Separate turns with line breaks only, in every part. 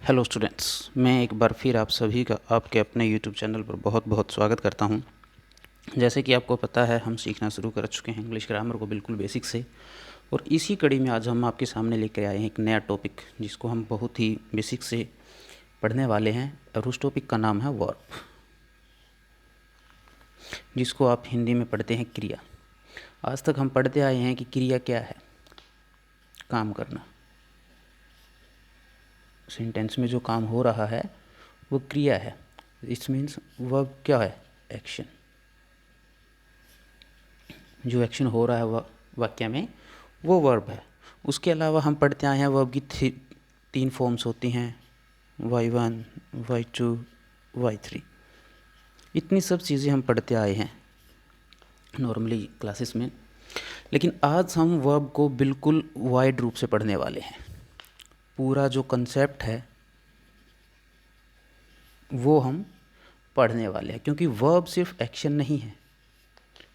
Hello students, मैं एक बार फिर आप सभी का आपके अपने यूट्यूब चैनल पर बहुत बहुत स्वागत करता हूं। जैसे कि आपको पता है, हम सीखना शुरू कर चुके हैं इंग्लिश ग्रामर को बिल्कुल बेसिक से। और इसी कड़ी में आज हम आपके सामने लेकर आए हैं एक नया टॉपिक, जिसको हम बहुत ही बेसिक से पढ़ने वाले हैं। और उस टॉपिक का नाम है वर्ब, जिसको आप हिंदी में पढ़ते हैं क्रिया। आज तक हम पढ़ते आए हैं कि क्रिया क्या है, काम करना। सेंटेंस में जो काम हो रहा है वो क्रिया है। इट्स मीन्स वर्ब क्या है, एक्शन। जो एक्शन हो रहा है वाक्य में, वो वर्ब है। उसके अलावा हम पढ़ते आए हैं वर्ब की तीन फॉर्म्स होती हैं, Y1, Y2, Y3। इतनी सब चीज़ें हम पढ़ते आए हैं नॉर्मली क्लासेस में। लेकिन आज हम वर्ब को बिल्कुल वाइड रूप से पढ़ने वाले हैं। पूरा जो कंसेप्ट है वो हम पढ़ने वाले हैं, क्योंकि वर्ब सिर्फ एक्शन नहीं है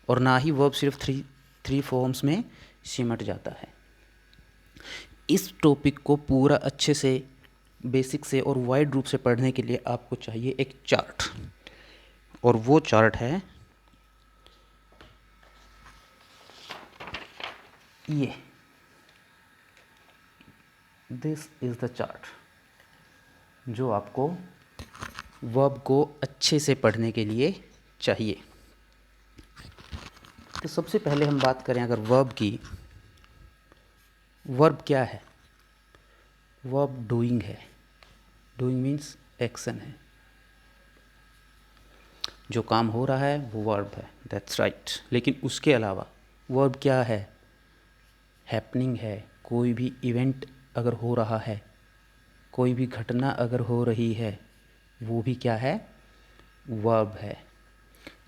और ना ही वर्ब सिर्फ थ्री फॉर्म्स में सिमट जाता है। इस टॉपिक को पूरा अच्छे से बेसिक से और वाइड रूप से पढ़ने के लिए आपको चाहिए एक चार्ट, और वो चार्ट है ये। दिस इज़ द चार्ट जो आपको वर्ब को अच्छे से पढ़ने के लिए चाहिए। तो सबसे पहले हम बात करें अगर वर्ब की, वर्ब क्या है? वर्ब डूइंग है। डूइंग मीन्स एक्शन है। जो काम हो रहा है वो वर्ब है, दैट्स राइट। लेकिन उसके अलावा वर्ब क्या है? हैपनिंग है। कोई भी इवेंट अगर हो रहा है, कोई भी घटना अगर हो रही है, वो भी क्या है? वर्ब है।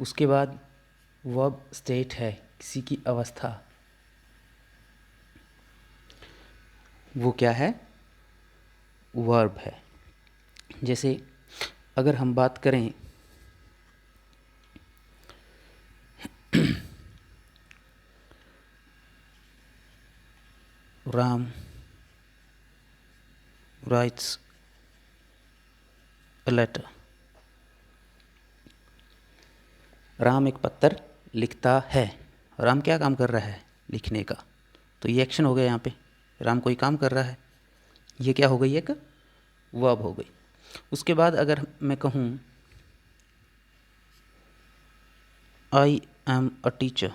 उसके बाद वर्ब स्टेट है, किसी की अवस्था, वो क्या है? वर्ब है। जैसे अगर हम बात करें Ram writes a letter. Ram एक पत्र लिखता है। राम क्या काम कर रहा है? लिखने का। तो ये एक्शन हो गया यहाँ पे, राम कोई काम कर रहा है। ये क्या हो गई? एक वर्ब हो गई। उसके बाद अगर मैं कहूँ I am a teacher,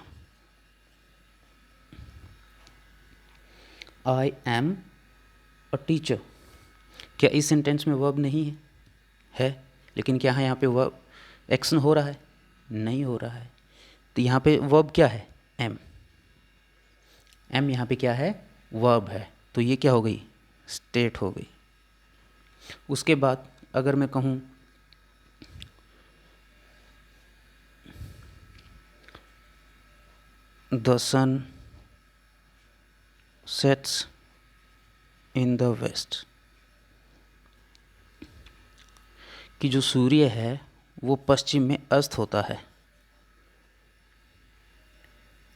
I am a teacher, क्या इस सेंटेंस में वर्ब नहीं है? है। लेकिन क्या है यहाँ पे वर्ब एक्शन हो रहा है? नहीं हो रहा है। तो यहाँ पे वर्ब क्या है? एम। एम यहाँ पे क्या है? वर्ब है। तो ये क्या हो गई? स्टेट हो गई। उसके बाद अगर मैं कहूँ the sun sets in the west, कि जो सूर्य है वो पश्चिम में अस्त होता है।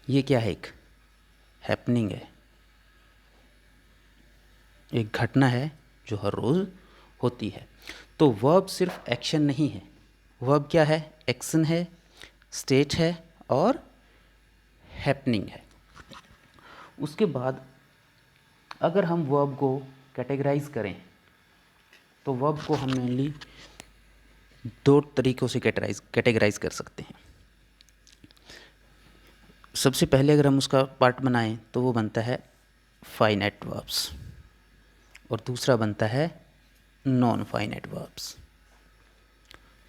ये क्या है? एक हैपनिंग है, एक घटना है जो हर रोज़ होती है। तो वर्ब सिर्फ एक्शन नहीं है। वर्ब क्या है? एक्शन है, स्टेट है और हैपनिंग है। उसके बाद अगर हम वर्ब को कैटेगराइज करें तो वर्ब को हम मेनली दो तरीक़ों से कैटेगराइज कर सकते हैं। सबसे पहले अगर हम उसका पार्ट बनाएं तो वो बनता है फाइनाइट वर्ब्स, और दूसरा बनता है non finite verbs.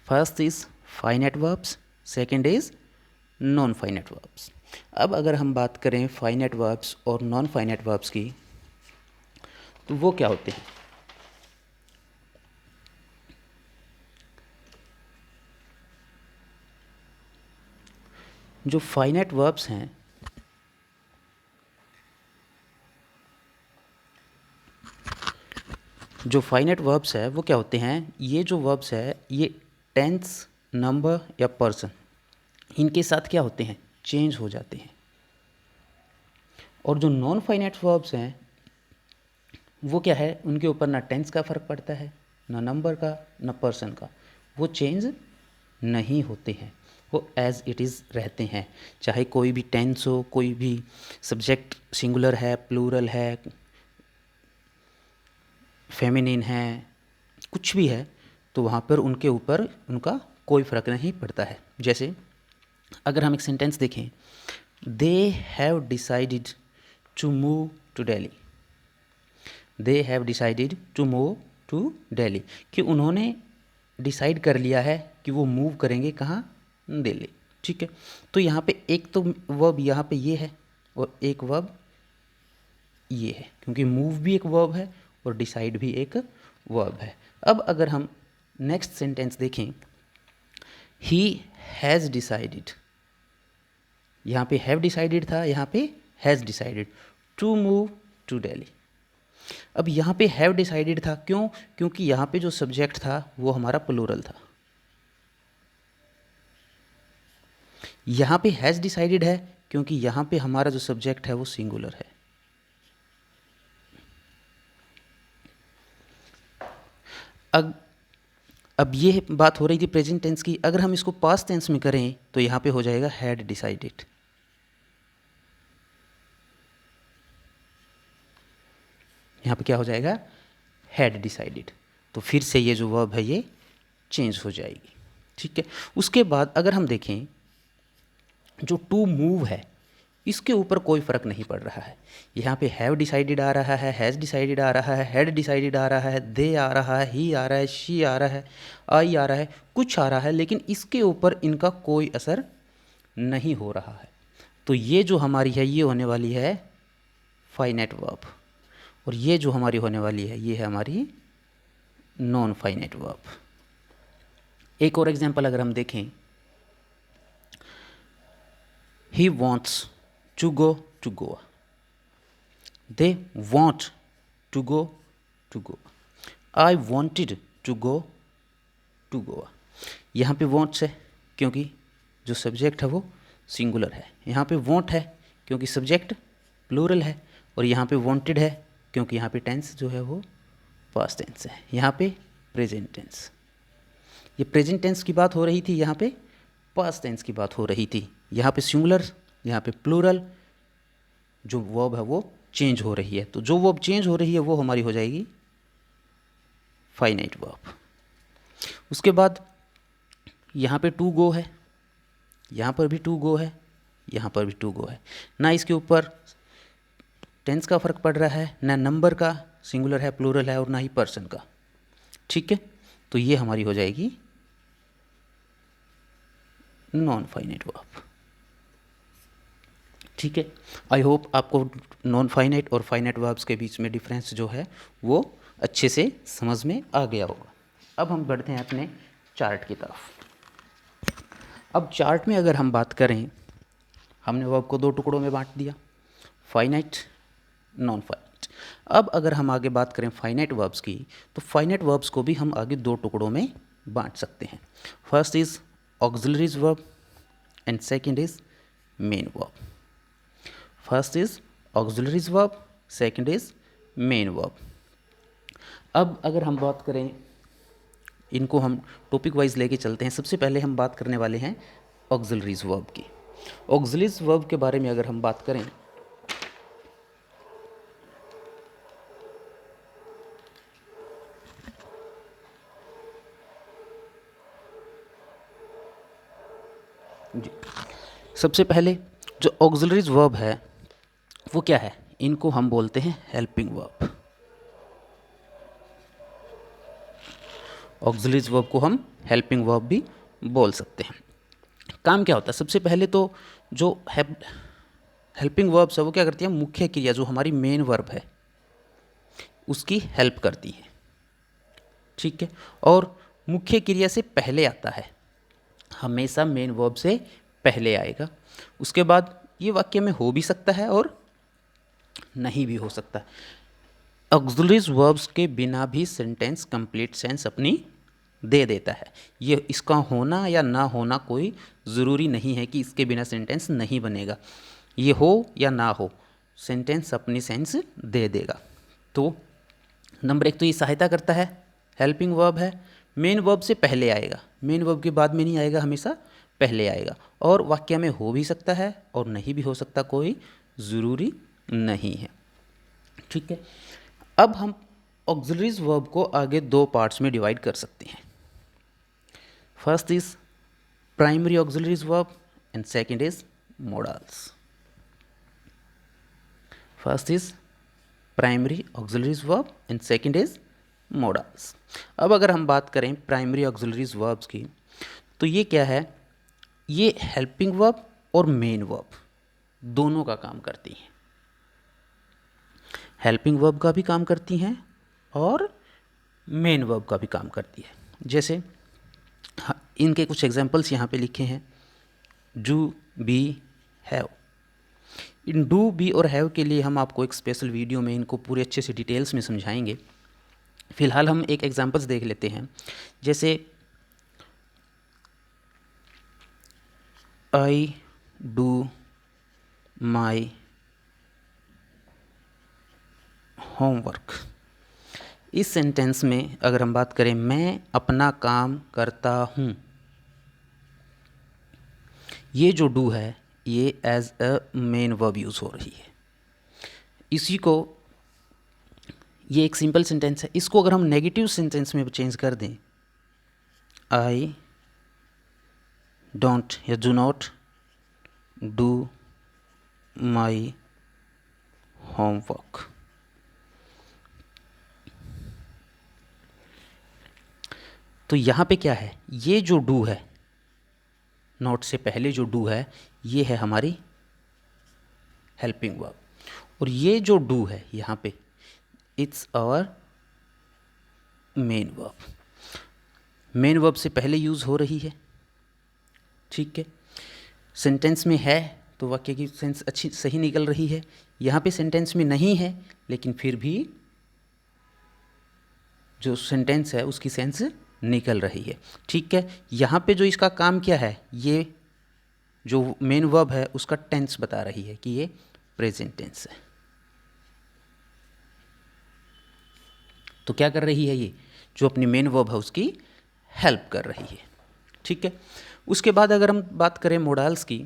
First is finite verbs, second is non finite verbs. अब अगर हम बात करें फाइनाइट वर्ब्स और नॉन फाइनाइट वर्ब्स की, तो वो क्या होते हैं? जो फाइनाइट वर्ब्स हैं, जो फाइनाइट वर्ब्स है वो क्या होते हैं? ये जो वर्ब्स है ये टेंस, नंबर या पर्सन, इनके साथ क्या होते हैं? चेंज हो जाते हैं। और जो नॉन फाइनाइट वर्ब्स हैं वो क्या है? उनके ऊपर ना टेंस का फ़र्क पड़ता है, ना नंबर का, ना पर्सन का, वो चेंज नहीं होते हैं, वो एज इट इज़ रहते हैं। चाहे कोई भी टेंस हो, कोई भी सब्जेक्ट सिंगुलर है, प्लूरल है, फेमिनिन है, कुछ भी है, तो वहाँ पर उनके ऊपर उनका कोई फ़र्क नहीं पड़ता है। जैसे अगर हम एक सेंटेंस देखें, they have decided to move to Delhi, they have decided to move to Delhi, कि उन्होंने डिसाइड कर लिया है कि वो मूव करेंगे कहाँ, दिल्ली। ठीक है, तो यहाँ पे एक तो वर्ब यहाँ पे ये है और एक वर्ब ये है, क्योंकि मूव भी एक वर्ब है और डिसाइड भी एक वर्ब है। अब अगर हम नेक्स्ट सेंटेंस देखें, ही हैज़ डिसाइडेड, यहाँ पे हैव डिसाइडेड था, यहाँ पे has decided to move to Delhi. अब यहाँ पे हैव डिसाइडेड था, क्यों? क्योंकि यहाँ पे जो सब्जेक्ट था वो हमारा प्लूरल था। यहाँ पे हैज़ डिसाइडेड है क्योंकि यहाँ पे हमारा जो सब्जेक्ट है वो सिंगुलर है। अब ये बात हो रही थी प्रेजेंट टेंस की, अगर हम इसको पास्ट टेंस में करें तो यहाँ पे हो जाएगा हैड डिसाइडेड। यहाँ पे क्या हो जाएगा, हैड डिसाइडेड। तो फिर से ये जो वर्ब है ये चेंज हो जाएगी। ठीक है, उसके बाद अगर हम देखें, जो टू मूव है इसके ऊपर कोई फ़र्क नहीं पड़ रहा है। यहाँ पे हैव डिसाइडेड आ रहा है, हैज़ डिसाइडेड आ रहा है, हैड डिसाइडेड आ रहा है, दे आ रहा है, ही आ रहा है, शी आ रहा है, आई आ रहा है, कुछ आ रहा है, लेकिन इसके ऊपर इनका कोई असर नहीं हो रहा है। तो ये जो हमारी है ये होने वाली है फाइनाइट वर्ब, और ये जो हमारी होने वाली है ये है हमारी नॉन फाइनाइट वर्ब। एक और एग्जांपल अगर हम देखें, he wants to go to Goa, they want to go to Goa, I wanted to go to Goa. यहाँ पे वॉन्ट्स है क्योंकि जो सब्जेक्ट है वो सिंगुलर है, यहाँ पे वॉन्ट है क्योंकि सब्जेक्ट प्लूरल है, और यहाँ पे वॉन्टेड है क्योंकि यहाँ पे टेंस जो है वो पास्ट टेंस है, यहाँ पे प्रेजेंट टेंस। ये प्रेजेंट टेंस की बात हो रही थी, यहाँ पे पास्ट टेंस की बात हो रही थी। यहाँ पे सिंगुलर, यहाँ पे प्लूरल, जो वर्ब है वो चेंज हो रही है। तो जो वर्ब चेंज हो रही है वो हमारी हो जाएगी फाइनाइट वर्ब। उसके बाद यहाँ पे टू गो है, यहाँ पर भी टू गो है, यहाँ पर भी टू गो है। ना इसके ऊपर टेंस का फ़र्क पड़ रहा है, ना नंबर का, सिंगुलर है, प्लूरल है, और ना ही पर्सन का। ठीक है, तो ये हमारी हो जाएगी नॉन फाइनाइट वर्ब। ठीक है, आई होप आपको नॉन फाइनाइट और फाइनाइट वर्ब्स के बीच में डिफरेंस जो है वो अच्छे से समझ में आ गया होगा। अब हम बढ़ते हैं अपने चार्ट की तरफ। अब चार्ट में अगर हम बात करें, हमने वर्ब को दो टुकड़ों में बांट दिया, फाइनाइट, नॉन फाइनाइट। अब अगर हम आगे बात करें फाइनाइट वर्ब्स की, तो फाइनाइट वर्ब्स को भी हम आगे दो टुकड़ों में बांट सकते हैं। First is auxiliaries verb and second is main verb. First is auxiliaries verb, second is main verb. अब अगर हम बात करें, इनको हम टॉपिक वाइज लेके चलते हैं। सबसे पहले हम बात करने वाले हैं ऑक्सिलरीज वर्ब की। ऑक्सिलरीज वर्ब के बारे में अगर हम बात करें, जी, सबसे पहले जो ऑक्सिलरीज वर्ब है वो क्या है, इनको हम बोलते हैं हेल्पिंग वर्ब। ऑक्सिलरीज वर्ब को हम हेल्पिंग वर्ब भी बोल सकते हैं। काम क्या होता है, सबसे पहले तो जो हेल्पिंग वर्ब्स है वो क्या करती है, मुख्य क्रिया जो हमारी मेन वर्ब है उसकी हेल्प करती है। ठीक है, और मुख्य क्रिया से पहले आता है, हमेशा मेन वर्ब से पहले आएगा। उसके बाद ये वाक्य में हो भी सकता है और नहीं भी हो सकता। ऑक्सिलरीज वर्ब्स के बिना भी सेंटेंस कंप्लीट सेंस अपनी दे देता है। ये इसका होना या ना होना कोई ज़रूरी नहीं है कि इसके बिना सेंटेंस नहीं बनेगा। ये हो या ना हो, सेंटेंस अपनी सेंस दे देगा। तो नंबर एक तो ये सहायता करता है हेल्पिंग वर्ब है, मेन वर्ब से पहले आएगा, मेन वर्ब के बाद में नहीं आएगा, हमेशा पहले आएगा, और वाक्य में हो भी सकता है और नहीं भी हो सकता, कोई ज़रूरी नहीं है। ठीक है, अब हम ऑक्सिलरीज वर्ब को आगे दो पार्ट्स में डिवाइड कर सकते हैं। First is primary auxiliaries verb and second is modals. First is primary auxiliaries verb and second is modals. अब अगर हम बात करें प्राइमरी ऑक्सिलरीज वर्ब्स की, तो ये क्या है, ये हेल्पिंग वर्ब और मेन वर्ब दोनों का काम करती हैं। हेल्पिंग वर्ब का भी काम करती हैं और मेन वर्ब का भी काम करती है। जैसे इनके कुछ एग्जांपल्स यहाँ पे लिखे हैं, डू, बी, हैव। इन डू, बी और हैव के लिए हम आपको एक स्पेशल वीडियो में इनको पूरे अच्छे से डिटेल्स में समझाएंगे। फिलहाल हम एक एग्जांपल्स देख लेते हैं। जैसे आई डू माई होमवर्क। इस सेंटेंस में अगर हम बात करें, मैं अपना काम करता हूँ, ये जो डू है ये as a main verb use हो रही है। इसी को, ये एक सिंपल सेंटेंस है, इसको अगर हम नेगेटिव सेंटेंस में चेंज कर दें, आई डोंट या do not do my homework, तो यहाँ पे क्या है, ये जो डू है, नॉट से पहले जो डू है, ये है हमारी हेल्पिंग वर्ब, और ये जो डू है यहाँ पे, it's our main verb. Main verb से पहले यूज़ हो रही है। ठीक है, सेंटेंस में है तो वाक्य की सेंस अच्छी सही निकल रही है। यहाँ पे सेंटेंस में नहीं है, लेकिन फिर भी जो सेंटेंस है उसकी सेंस निकल रही है। ठीक है, यहाँ पे जो इसका काम क्या है, ये जो मेन वर्ब है उसका टेंस बता रही है कि ये प्रेजेंट टेंस है। तो क्या कर रही है, ये जो अपनी मेन वर्ब है उसकी हेल्प कर रही है। ठीक है, उसके बाद अगर हम बात करें मोडाल्स की,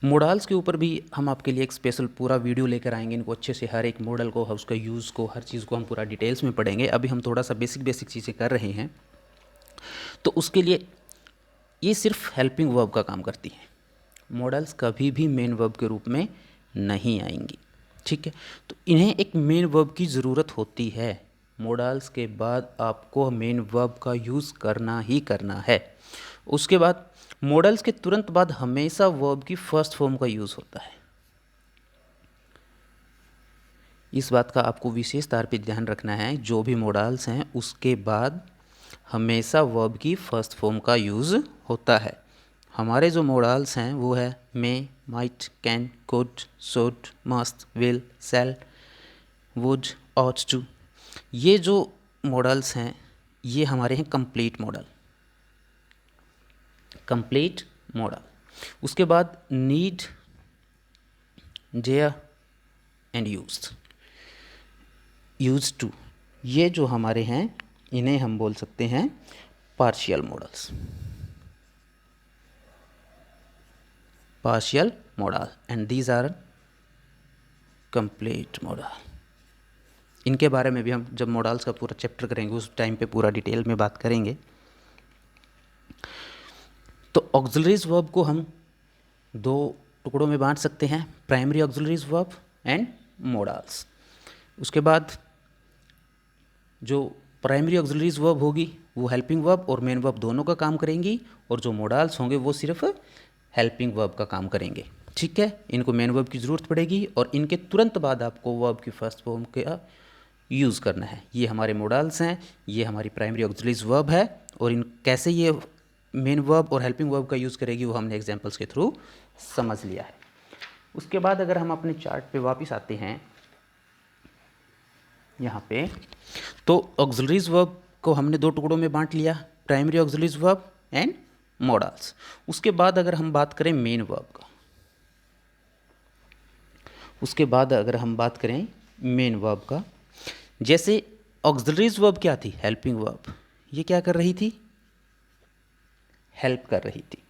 मोडाल्स के ऊपर भी हम आपके लिए एक स्पेशल पूरा वीडियो लेकर आएंगे। इनको अच्छे से हर एक मॉडल को, उसका यूज़ को, हर चीज़ को हम पूरा डिटेल्स में पढ़ेंगे। अभी हम थोड़ा सा बेसिक चीज़ें कर रहे हैं, तो उसके लिए ये सिर्फ हेल्पिंग वर्ब का काम करती हैं। मॉडल्स कभी भी मेन वर्ब के रूप में नहीं आएंगी। ठीक है, तो इन्हें एक मेन वर्ब की ज़रूरत होती है। मॉडल्स के बाद आपको मेन वर्ब का यूज़ करना ही करना है। उसके बाद मॉडल्स के तुरंत बाद हमेशा वर्ब की फर्स्ट फॉर्म का यूज़ होता है। इस बात का आपको विशेष तौर पे ध्यान रखना है, जो भी मॉडल्स हैं उसके बाद हमेशा वर्ब की फर्स्ट फॉर्म का यूज़ होता है। हमारे जो मॉडल्स हैं वो है may, might, can, could, should, must, will, shall, would, ought to. ये जो मॉडल्स हैं ये हमारे हैं कंप्लीट मॉडल, कंप्लीट मॉडल। उसके बाद need, dare and used, used to, ये जो हमारे हैं इन्हें हम बोल सकते हैं partial modals, partial modal, and these are complete modal। इनके बारे में भी हम जब मॉडल्स का पूरा चैप्टर करेंगे उस टाइम पे पूरा डिटेल में बात करेंगे। तो ऑक्सिलरीज वर्ब को हम दो टुकड़ों में बांट सकते हैं, primary auxiliaries verb and models. उसके बाद जो प्राइमरी ऑक्सिलरीज वर्ब होगी वो हेल्पिंग वर्ब और मेन वर्ब दोनों का काम करेंगी, और जो मॉडल्स होंगे वो सिर्फ हेल्पिंग वर्ब का काम करेंगे। ठीक है, इनको मेन वर्ब की ज़रूरत पड़ेगी और इनके तुरंत बाद आपको वर्ब की फर्स्ट फॉर्म का यूज़ करना है। ये हमारे मॉडल्स हैं, ये हमारी प्राइमरी ऑक्सिलरीज वर्ब है, और इन कैसे ये मेन वर्ब और हेल्पिंग वर्ब का यूज़ करेगी वो हमने एग्जांपल्स के थ्रू समझ लिया है। उसके बाद अगर हम अपने चार्ट पे वापस आते हैं यहाँ पे, तो ऑक्सिलरीज वर्ब को हमने दो टुकड़ों में बांट लिया, primary auxiliaries verb and models. उसके बाद अगर हम बात करें मेन वर्ब का, उसके बाद अगर हम बात करें मेन वर्ब का, जैसे ऑक्सिलरीज वर्ब क्या थी, हेल्पिंग वर्ब, ये क्या कर रही थी, हेल्प कर रही थी।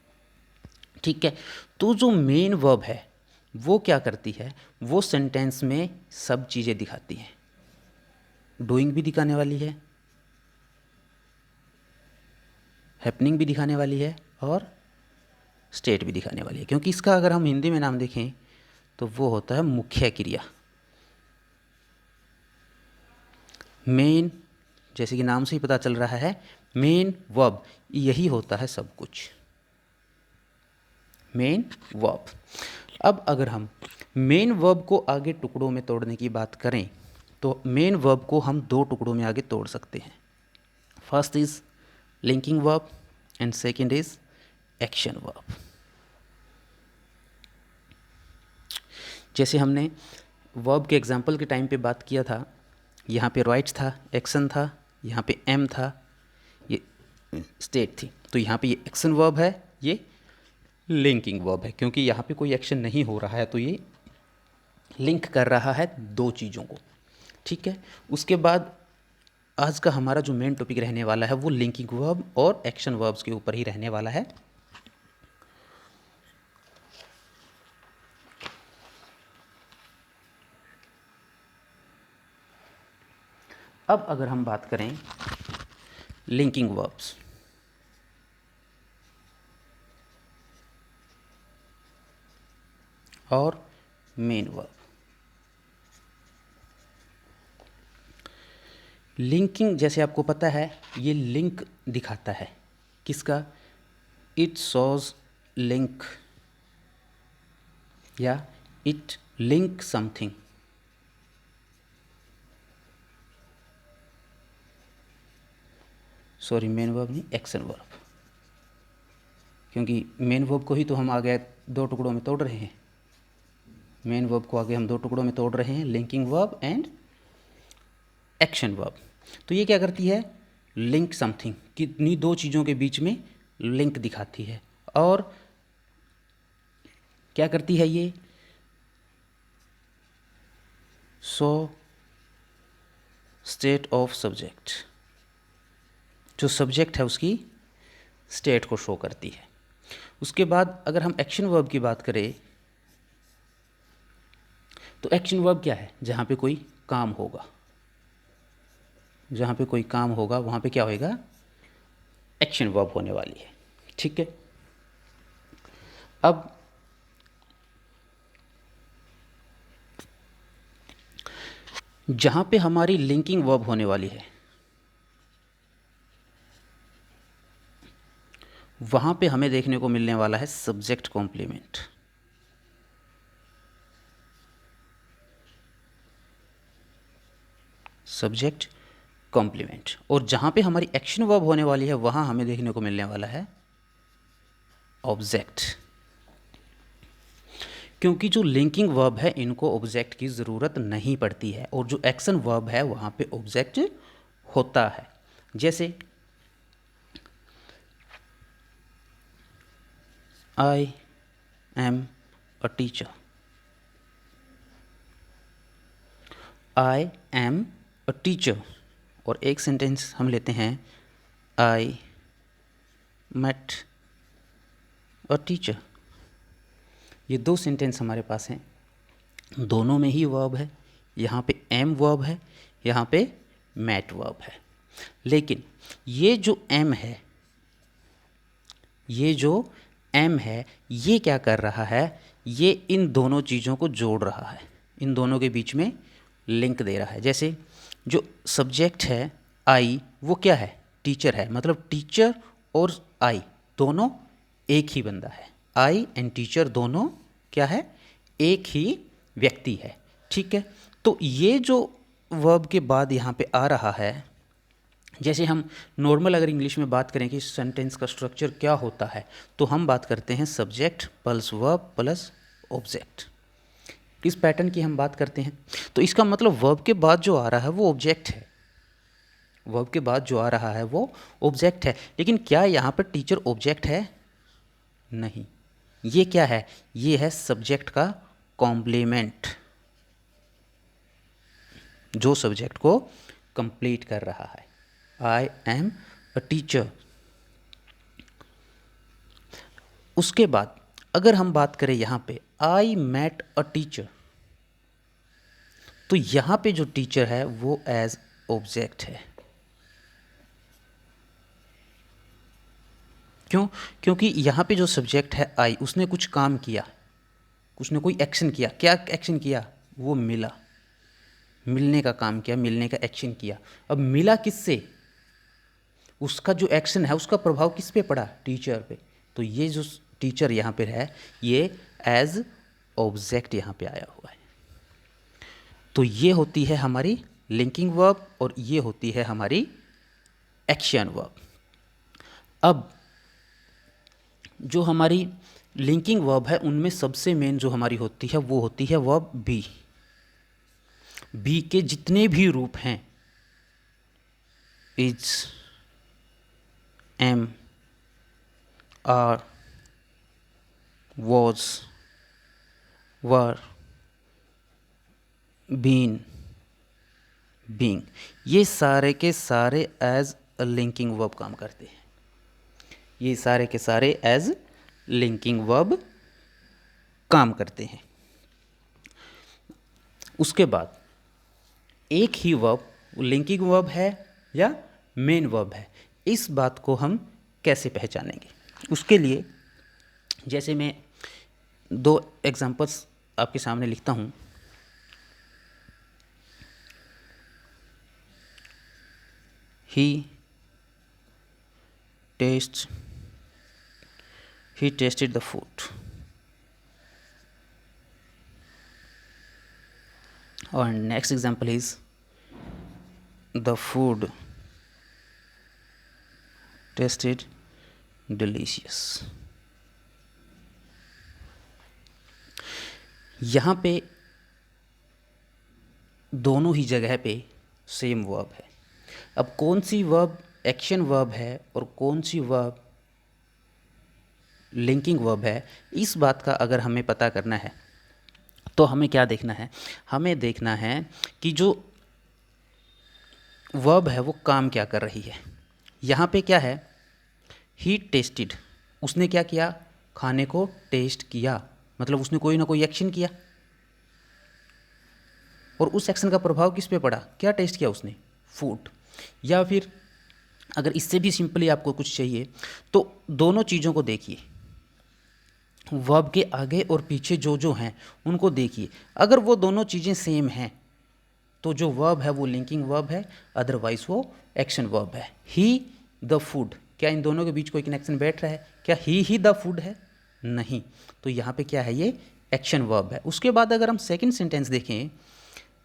ठीक है, तो जो मेन वर्ब है वो क्या करती है, वो सेंटेंस में सब चीज़ें दिखाती हैं, डूइंग भी दिखाने वाली है, हैपनिंग भी दिखाने वाली है और स्टेट भी दिखाने वाली है। क्योंकि इसका अगर हम हिंदी में नाम देखें तो वो होता है मुख्य क्रिया। मेन, जैसे कि नाम से ही पता चल रहा है, मेन वर्ब यही होता है सब कुछ, मेन वर्ब। अब अगर हम मेन वर्ब को आगे टुकड़ों में तोड़ने की बात करें तो मेन वर्ब को हम दो टुकड़ों में आगे तोड़ सकते हैं। First is linking verb and second is action verb. जैसे हमने वर्ब के एग्जाम्पल के टाइम पे बात किया था, यहाँ पे राइट्स था, एक्शन था, यहाँ पे एम था, ये स्टेट थी। तो यहाँ पे ये एक्शन वर्ब है, ये लिंकिंग वर्ब है, क्योंकि यहाँ पे कोई एक्शन नहीं हो रहा है तो ये लिंक कर रहा है दो चीज़ों को। ठीक है, उसके बाद आज का हमारा जो मेन टॉपिक रहने वाला है वो लिंकिंग वर्ब और एक्शन वर्ब्स के ऊपर ही रहने वाला है। अब अगर हम बात करें लिंकिंग वर्ब्स, और मेन वर्ब। लिंकिंग, जैसे आपको पता है, ये लिंक दिखाता है, किसका, इट शोज लिंक या it link something. Sorry, main verb नहीं, एक्शन वर्ब, क्योंकि मेन वर्ब को ही तो हम आगे दो टुकड़ों में तोड़ रहे हैं। मेन वर्ब को आगे हम दो टुकड़ों में तोड़ रहे हैं, linking verb and action verb. तो ये क्या करती है, लिंक समथिंग, कितनी दो चीज़ों के बीच में लिंक दिखाती है। और क्या करती है ये, शो स्टेट ऑफ सब्जेक्ट, जो सब्जेक्ट है उसकी स्टेट को शो करती है। उसके बाद अगर हम एक्शन वर्ब की बात करें तो एक्शन वर्ब क्या है, जहाँ पे कोई काम होगा, जहाँ पे कोई काम होगा वहाँ पे क्या होएगा, एक्शन वर्ब होने वाली है। ठीक है, अब जहाँ पे हमारी लिंकिंग वर्ब होने वाली है वहाँ पे हमें देखने को मिलने वाला है सब्जेक्ट कॉम्प्लीमेंट। Subject complement. और जहाँ पे हमारी एक्शन वर्ब होने वाली है वहाँ हमें देखने को मिलने वाला है ऑब्जेक्ट। क्योंकि जो लिंकिंग वर्ब है इनको ऑब्जेक्ट की ज़रूरत नहीं पड़ती है, और जो एक्शन वर्ब है वहाँ पे ऑब्जेक्ट होता है। जैसे I am a teacher, I am a teacher, और एक सेंटेंस हम लेते हैं, आई मेट अ टीचर। ये दो सेंटेंस हमारे पास हैं, दोनों में ही वर्ब है, यहाँ पे एम वर्ब है, यहाँ पे मैट वर्ब है। लेकिन ये जो एम है, ये जो एम है, ये क्या कर रहा है, ये इन दोनों चीज़ों को जोड़ रहा है, इन दोनों के बीच में लिंक दे रहा है। जैसे जो सब्जेक्ट है आई, वो क्या है, टीचर है, मतलब टीचर और आई दोनों एक ही बंदा है। आई एंड टीचर दोनों क्या है, एक ही व्यक्ति है। ठीक है, तो ये जो वर्ब के बाद यहाँ पे आ रहा है, जैसे हम नॉर्मल अगर इंग्लिश में बात करें कि सेंटेंस का स्ट्रक्चर क्या होता है, तो हम बात करते हैं subject plus verb plus object. इस पैटर्न की हम बात करते हैं। तो इसका मतलब वर्ब के बाद जो आ रहा है वो ऑब्जेक्ट है, वर्ब के बाद जो आ रहा है वो ऑब्जेक्ट है। लेकिन क्या यहाँ पर टीचर ऑब्जेक्ट है, नहीं, ये क्या है, ये है सब्जेक्ट का कॉम्प्लीमेंट। जो सब्जेक्ट को कंप्लीट कर रहा है। I am a teacher. उसके बाद अगर हम बात करें यहाँ पे आई मेट अ टीचर, तो यहाँ पे जो टीचर है वो एज ऑब्जेक्ट है। क्यों? क्योंकि यहाँ पे जो सब्जेक्ट है आई, उसने कुछ काम किया, उसने कोई एक्शन किया। क्या एक्शन किया? वो मिला, मिलने का काम किया, मिलने का एक्शन किया। अब मिला किससे? उसका जो एक्शन है उसका प्रभाव किस पे पड़ा? टीचर पे। तो ये जो टीचर यहाँ पे है ये एज ऑब्जेक्ट यहाँ पे आया हुआ है। तो ये होती है हमारी लिंकिंग वर्ब और ये होती है हमारी एक्शन वर्ब। अब जो हमारी लिंकिंग वर्ब है उनमें सबसे मेन जो हमारी होती है वो होती है वर्ब बी। बी के जितने भी रूप हैं, is, am, are, was, were, been, being, ये सारे के सारे एज अ लिंकिंग वर्ब काम करते हैं। ये सारे के सारे एज लिंकिंग वर्ब काम करते हैं। उसके बाद एक ही वर्ब लिंकिंग वर्ब है या मेन वर्ब है, इस बात को हम कैसे पहचानेंगे? उसके लिए जैसे मैं दो एग्जांपल्स आपके सामने लिखता हूँ। ही tasted the food, and next example is the food tasted delicious। यहाँ पे दोनों ही जगह पे सेम वर्ब है। अब कौन सी वर्ब एक्शन वर्ब है और कौन सी वर्ब लिंकिंग वर्ब है, इस बात का अगर हमें पता करना है तो हमें क्या देखना है? हमें देखना है कि जो वर्ब है वो काम क्या कर रही है। यहाँ पे क्या है? ही टेस्टेड, उसने क्या किया? खाने को टेस्ट किया, मतलब उसने कोई ना कोई एक्शन किया और उस एक्शन का प्रभाव किस पे पड़ा? क्या टेस्ट किया उसने? फूड। या फिर अगर इससे भी सिंपली आपको कुछ चाहिए तो दोनों चीज़ों को देखिए, वर्ब के आगे और पीछे जो जो हैं उनको देखिए। अगर वो दोनों चीज़ें सेम हैं तो जो वर्ब है वो लिंकिंग वर्ब है, अदरवाइज वो एक्शन वर्ब है। ही द फूड, क्या इन दोनों के बीच कोई कनेक्शन बैठ रहा है? क्या ही द फूड है? नहीं। तो यहाँ पे क्या है? ये एक्शन वर्ब है। उसके बाद अगर हम सेकंड सेंटेंस देखें,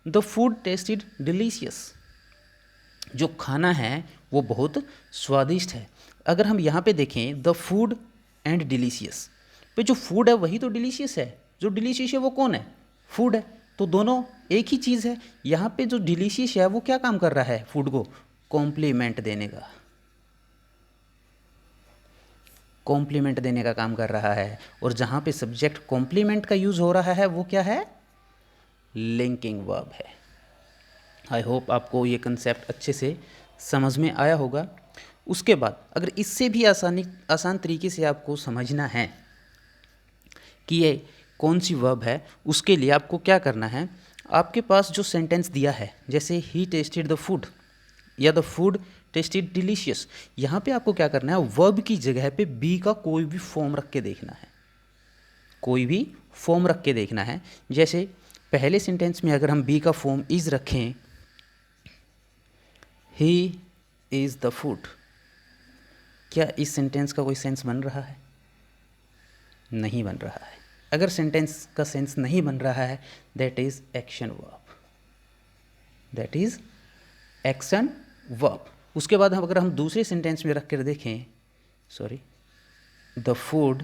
द फूड टेस्टेड डिलीशियस, जो खाना है वो बहुत स्वादिष्ट है। अगर हम यहाँ पे देखें द फूड एंड डिलीशियस, पे जो फूड है वही तो डिलीशियस है, जो डिलीशियस है वो कौन है? फूड है। तो दोनों एक ही चीज़ है। यहाँ पे जो डिलीशियस है वो क्या काम कर रहा है? फूड को कॉम्प्लीमेंट देने का, कॉम्प्लीमेंट देने का काम कर रहा है। और जहाँ पे सब्जेक्ट कॉम्प्लीमेंट का यूज़ हो रहा है वो क्या है? लिंकिंग वर्ब है। आई होप आपको ये कंसेप्ट अच्छे से समझ में आया होगा। उसके बाद अगर इससे भी आसान तरीके से आपको समझना है कि ये कौन सी वर्ब है, उसके लिए आपको क्या करना है? आपके पास जो सेंटेंस दिया है, जैसे ही टेस्टेड द फूड या द फूड टेस्टेड डिलीशियस, यहाँ पे आपको क्या करना है? वर्ब की जगह पे बी का कोई भी फॉर्म रख के देखना है, कोई भी फॉर्म रख के देखना है। जैसे पहले सेंटेंस में अगर हम बी का फॉर्म इज रखें, ही इज़ द फूड, क्या इस सेंटेंस का कोई सेंस बन रहा है? नहीं बन रहा है। अगर सेंटेंस का सेंस नहीं बन रहा है, that is action verb, that is action verb. उसके बाद अगर हम दूसरे सेंटेंस में रख कर देखें, sorry, the food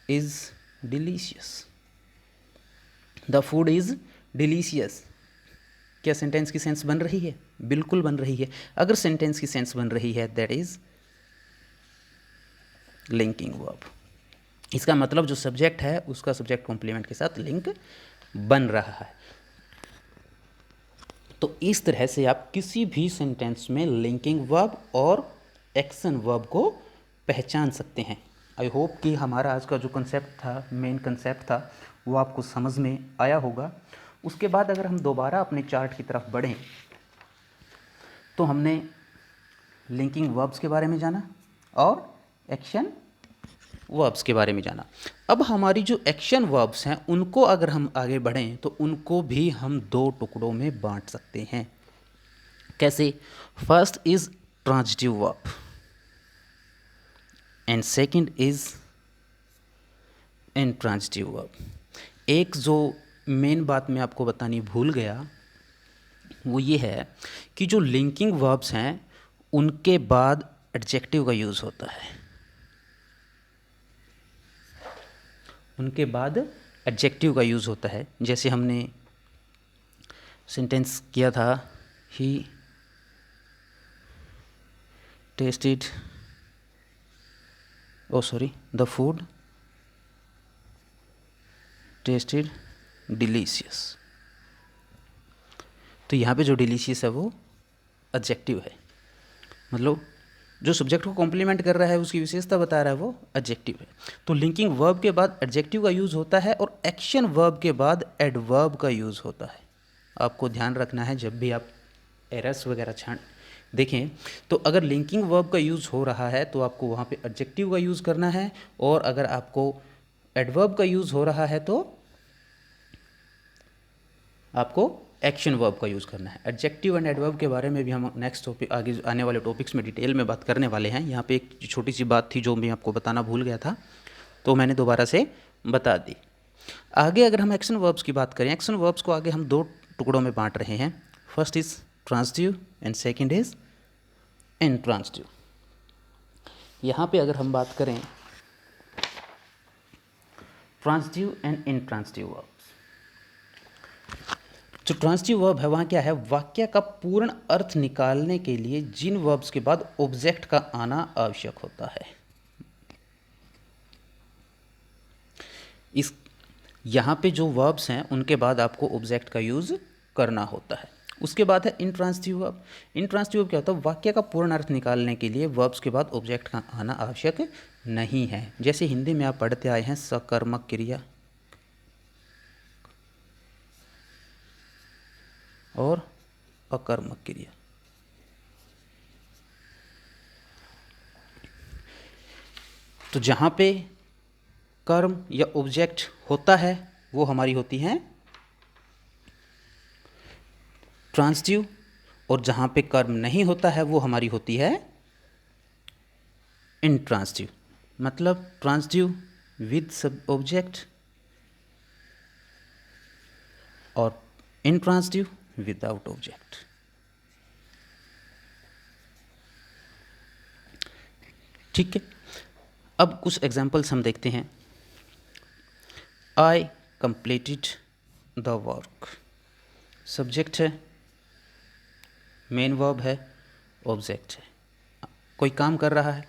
is delicious, the food is delicious, क्या सेंटेंस की सेंस बन रही है? बिल्कुल बन रही है। अगर सेंटेंस की सेंस बन रही है, दैट इज लिंकिंग वर्ब। इसका मतलब जो सब्जेक्ट है उसका सब्जेक्ट कॉम्प्लीमेंट के साथ लिंक बन रहा है। तो इस तरह से आप किसी भी सेंटेंस में लिंकिंग वर्ब और एक्शन वर्ब को पहचान सकते हैं। आई होप कि हमारा आज का जो कंसेप्ट था, मेन कंसेप्ट था, वो आपको समझ में आया होगा। उसके बाद अगर हम दोबारा अपने चार्ट की तरफ बढ़ें तो हमने लिंकिंग वर्ब्स के बारे में जाना और एक्शन वर्ब्स के बारे में जाना। अब हमारी जो एक्शन वर्ब्स हैं उनको अगर हम आगे बढ़ें तो उनको भी हम दो टुकड़ों में बांट सकते हैं। कैसे? First is transitive verb and second is intransitive verb. एक जो मेन बात मैं आपको बतानी भूल गया वो ये है कि जो लिंकिंग वर्ब्स हैं उनके बाद एडजेक्टिव का यूज़ होता है। उनके बाद एडजेक्टिव का यूज़ होता है। जैसे हमने सेंटेंस किया था, he tested the food tested delicious. तो यहाँ पे जो डिलीशियस है वो एडजेक्टिव है, मतलब जो सब्जेक्ट को कॉम्प्लीमेंट कर रहा है, उसकी विशेषता बता रहा है, वो एडजेक्टिव है। तो लिंकिंग वर्ब के बाद एडजेक्टिव का यूज़ होता है और एक्शन वर्ब के बाद एडवर्ब का यूज़ होता है। आपको ध्यान रखना है जब भी आप एरर्स वगैरह देखें तो अगर लिंकिंग वर्ब का यूज़ हो रहा है तो आपको वहाँ पे एडजेक्टिव का यूज़ करना है, और अगर आपको एडवर्ब का यूज़ हो रहा है तो आपको एक्शन वर्ब का यूज़ करना है। एडजेक्टिव एंड एडवर्ब के बारे में भी हम नेक्स्ट टॉपिक, आगे आने वाले टॉपिक्स में डिटेल में बात करने वाले हैं। यहाँ पे एक छोटी सी बात थी जो मैं आपको बताना भूल गया था, तो मैंने दोबारा से बता दी। आगे अगर हम एक्शन वर्ब्स की बात करें, एक्शन वर्ब्स को आगे हम दो टुकड़ों में बांट रहे हैं। First is transitive and second is intransitive. यहाँ पे अगर हम बात करें ट्रांजिटिव एंड इनट्रांजिटिव वर्ब्स, जो ट्रांजिटिव वर्ब है वहाँ क्या है? वाक्य का पूर्ण अर्थ निकालने के लिए जिन वर्ब्स के बाद ऑब्जेक्ट का आना आवश्यक होता है। इस यहाँ पे जो वर्ब्स हैं उनके बाद आपको ऑब्जेक्ट का यूज़ करना होता है। उसके बाद है इनट्रांजिटिव वर्ब। इनट्रांजिटिव वर्ब क्या होता है? वाक्य का पूर्ण अर्थ निकालने के लिए वर्ब्स के बाद ऑब्जेक्ट का आना आवश्यक नहीं है। जैसे हिंदी में आप पढ़ते आए हैं सकर्मक क्रिया और अकर्मक क्रिया। तो जहाँ पे कर्म या ऑब्जेक्ट होता है वो हमारी होती हैं ट्रांजिटिव, और जहाँ पे कर्म नहीं होता है वो हमारी होती है इनट्रांजिटिव। मतलब ट्रांजिटिव विद सब ऑब्जेक्ट और इनट्रांजिटिव विदाउट ऑब्जेक्ट। ठीक है, अब कुछ एग्जाम्पल्स हम देखते हैं। I completed the work. Subject है, मेन वर्ब है, ऑब्जेक्ट है, कोई काम कर रहा है।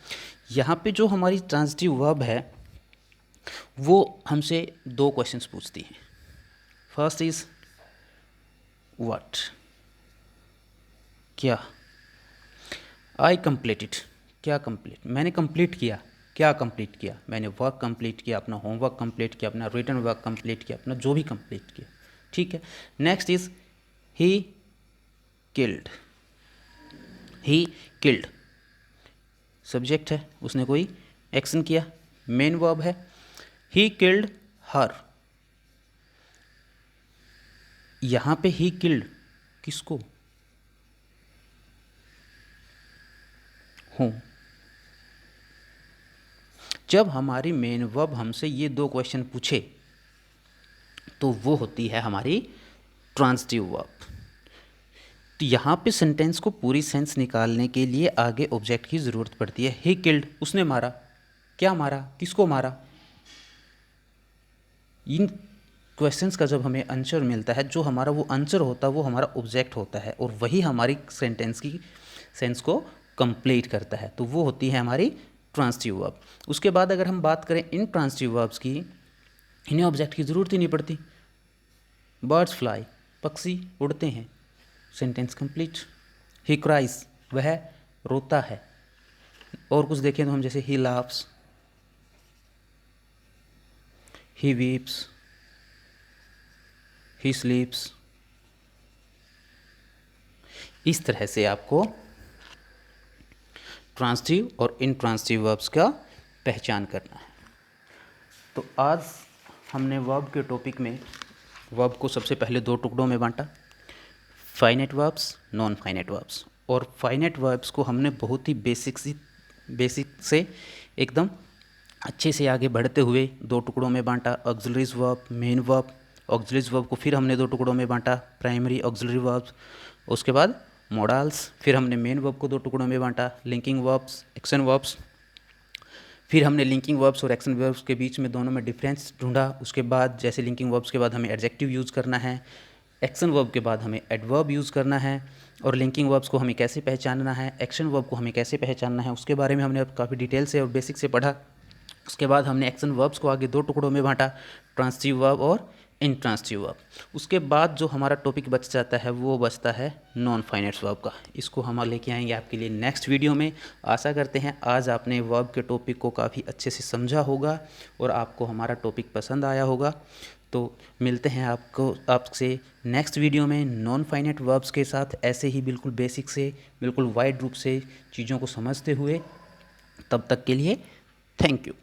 यहाँ पे जो हमारी ट्रांजिटिव वर्ब है वो हमसे दो क्वेश्चंस पूछती हैं। फर्स्ट इज व्हाट, क्या। आई कंप्लीटेड, क्या कंप्लीट, मैंने कंप्लीट किया। क्या कंप्लीट किया? मैंने वर्क कंप्लीट किया, अपना होमवर्क कंप्लीट किया, अपना रिटन वर्क कंप्लीट किया, अपना जो भी कंप्लीट किया। ठीक है। Next is he killed. He killed subject है, उसने कोई एक्शन किया, मेन वर्ब है। He killed her. यहाँ पे ही किल्ड किसको? हूँ। जब हमारी मेन वर्ब हमसे ये दो क्वेश्चन पूछे तो वो होती है हमारी ट्रांजिटिव वर्ब। तो यहाँ पे सेंटेंस को पूरी सेंस निकालने के लिए आगे ऑब्जेक्ट की ज़रूरत पड़ती है। ही किल्ड, उसने मारा। क्या मारा? किसको मारा? इन क्वेश्चंस का जब हमें आंसर मिलता है, जो हमारा वो आंसर होता है वो हमारा ऑब्जेक्ट होता है, और वही हमारी सेंटेंस की सेंस को कंप्लीट करता है। तो वो होती है हमारी ट्रांजिटिव वर्ब। उसके बाद अगर हम बात करें इन ट्रांजिटिव वर्ब्स की, इन्हें ऑब्जेक्ट की ज़रूरत ही नहीं पड़ती। बर्ड्स फ्लाई, पक्षी उड़ते हैं। Sentence complete. ही क्राइज, वह रोता है। और कुछ देखें तो हम जैसे ही लाफ्स, ही वीप्स, ही स्लीप्स, इस तरह से आपको ट्रांसिटिव और इनट्रांसिटिव वर्ब्स का पहचान करना है। तो आज हमने वर्ब के टॉपिक में वर्ब को सबसे पहले दो टुकड़ों में बांटा, finite verbs, non finite verbs. और फाइनाइट वर्ब्स को हमने बहुत ही बेसिक से एकदम अच्छे से आगे बढ़ते हुए दो टुकड़ों में बांटा, auxiliaries verb, main verb. Auxiliaries verb को फिर हमने दो टुकड़ों में बांटा, प्राइमरी ऑक्सिलरी वर्ब्स, उसके बाद मोडाल्स। फिर हमने मेन वर्ब को दो टुकड़ों में बांटा, लिंकिंग वर्ब्स, एक्शन वर्ब्स। फिर हमने लिंकिंग वर्ब्स और एक्शन वर्ब्स के बीच में दोनों में डिफरेंस ढूंढा। उसके बाद जैसे लिंकिंग वर्ब्स के बाद हमें एडजेक्टिव यूज़ करना है, एक्शन वर्ब के बाद हमें एडवर्ब यूज़ करना है, और लिंकिंग वर्ब्स को हमें कैसे पहचानना है, एक्शन वर्ब को हमें कैसे पहचानना है, उसके बारे में हमने अब काफ़ी डिटेल से और बेसिक से पढ़ा। उसके बाद हमने एक्शन वर्ब्स को आगे दो टुकड़ों में बांटा, ट्रांसिटिव वर्ब और इनट्रांसिटिव वर्ब। उसके बाद जो हमारा टॉपिक बच जाता है वो बचता है नॉन फाइनाइट वर्ब का। इसको हम लेके आएंगे आपके लिए नेक्स्ट वीडियो में। आशा करते हैं आज आपने वर्ब के टॉपिक को काफ़ी अच्छे से समझा होगा और आपको हमारा टॉपिक पसंद आया होगा। तो मिलते हैं आपसे नेक्स्ट वीडियो में नॉन फाइनाइट वर्ब्स के साथ, ऐसे ही बिल्कुल बेसिक से, बिल्कुल वाइड रूप से चीज़ों को समझते हुए। तब तक के लिए थैंक यू।